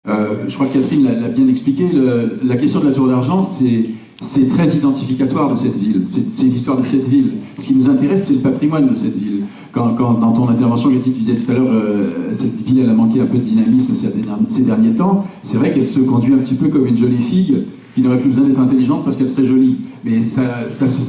Je crois que Catherine l'a bien expliqué, la question de la Tour d'Argent, c'est très identificatoire de cette ville, c'est l'histoire de cette ville. Ce qui nous intéresse, c'est le patrimoine de cette ville. Quand dans ton intervention, Cathy, tu disais tout à l'heure, cette ville, elle a manqué un peu de dynamisme ces derniers temps, c'est vrai qu'elle se conduit un petit peu comme une jolie fille qui n'aurait plus besoin d'être intelligente parce qu'elle serait jolie. Mais ça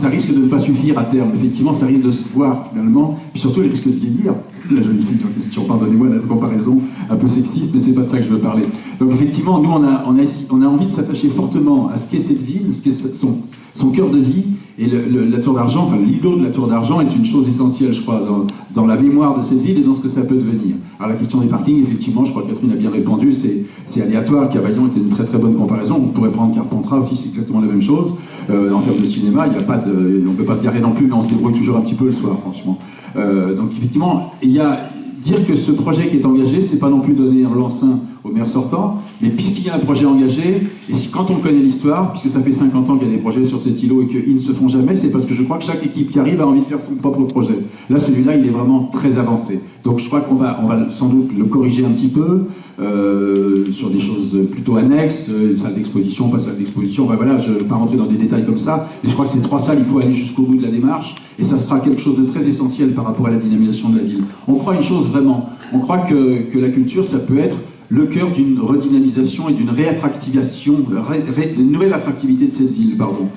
risque de ne pas suffire à terme. Effectivement, ça risque de se voir finalement, puis surtout, elle risque de vieillir. La jolie fille, en question, pardonnez-moi la comparaison un peu sexiste, mais c'est pas de ça que je veux parler. Donc effectivement, nous, on a envie de s'attacher fortement à ce qu'est cette ville, ce qu'est son cœur de vie, et la Tour d'Argent, enfin l'îlot de la Tour d'Argent est une chose essentielle, je crois, dans la mémoire de cette ville et dans ce que ça peut devenir. Alors la question des parkings, effectivement, je crois que Catherine a bien répondu, c'est aléatoire. Cavaillon était une très très bonne comparaison. On pourrait prendre Carpentras aussi, c'est exactement la même chose. En termes de cinéma, on ne peut pas se garer non plus, mais on se débrouille toujours un petit peu le soir, franchement. Donc effectivement, dire que ce projet qui est engagé, c'est pas non plus donner un blanc-seing au maire sortant, mais puisqu'il y a un projet engagé, et quand on connaît l'histoire, puisque ça fait 50 ans qu'il y a des projets sur cet îlot et qu'ils ne se font jamais, c'est parce que je crois que chaque équipe qui arrive a envie de faire son propre projet. Là, celui-là, il est vraiment très avancé. Donc je crois qu'on va sans doute le corriger un petit peu, sur des choses plutôt annexes, salle d'exposition, pas salle d'exposition, voilà, je ne vais pas rentrer dans des détails comme ça, mais je crois que ces 3 salles, il faut aller jusqu'au bout de la démarche, et ça sera quelque chose de très essentiel par rapport à la dynamisation de la ville. On croit une chose vraiment, on croit que la culture, ça peut être le cœur d'une redynamisation et d'une réattractivation, d'une nouvelle attractivité de cette ville, pardon.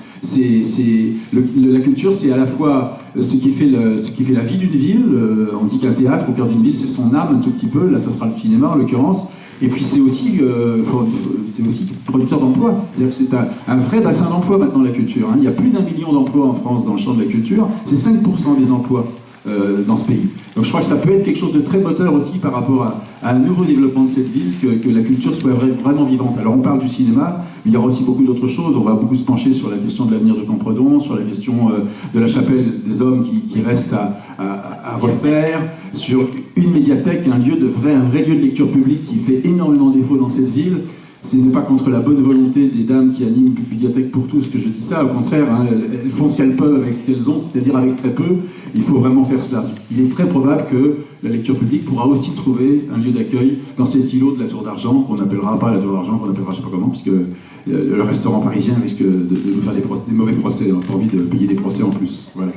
La culture, c'est à la fois ce qui fait la vie d'une ville. On dit qu'un théâtre, au cœur d'une ville, c'est son âme un tout petit peu. Là, ça sera le cinéma, en l'occurrence. Et puis, c'est aussi producteur d'emplois. C'est-à-dire que c'est un vrai bassin d'emploi, maintenant, la culture. Il y a plus d'1 million d'emplois en France dans le champ de la culture. C'est 5% des emplois dans ce pays. Donc je crois que ça peut être quelque chose de très moteur aussi par rapport à un nouveau développement de cette ville, que la culture soit vraiment vivante. Alors on parle du cinéma, mais il y aura aussi beaucoup d'autres choses. On va beaucoup se pencher sur la question de l'avenir de Campredon, sur la question de la chapelle des hommes qui reste à refaire, sur une médiathèque, un vrai lieu de lecture publique qui fait énormément défaut dans cette ville. Ce n'est pas contre la bonne volonté des dames qui animent Bibliothèque pour tous que je dis ça, au contraire, elles font ce qu'elles peuvent avec ce qu'elles ont, c'est-à-dire avec très peu. Il faut vraiment faire cela. Il est très probable que la lecture publique pourra aussi trouver un lieu d'accueil dans cet îlot de la Tour d'Argent, qu'on n'appellera pas la Tour d'Argent, qu'on appellera je ne sais pas comment, puisque le restaurant parisien risque de nous faire des mauvais procès, on n'a pas envie de payer des procès en plus. Voilà.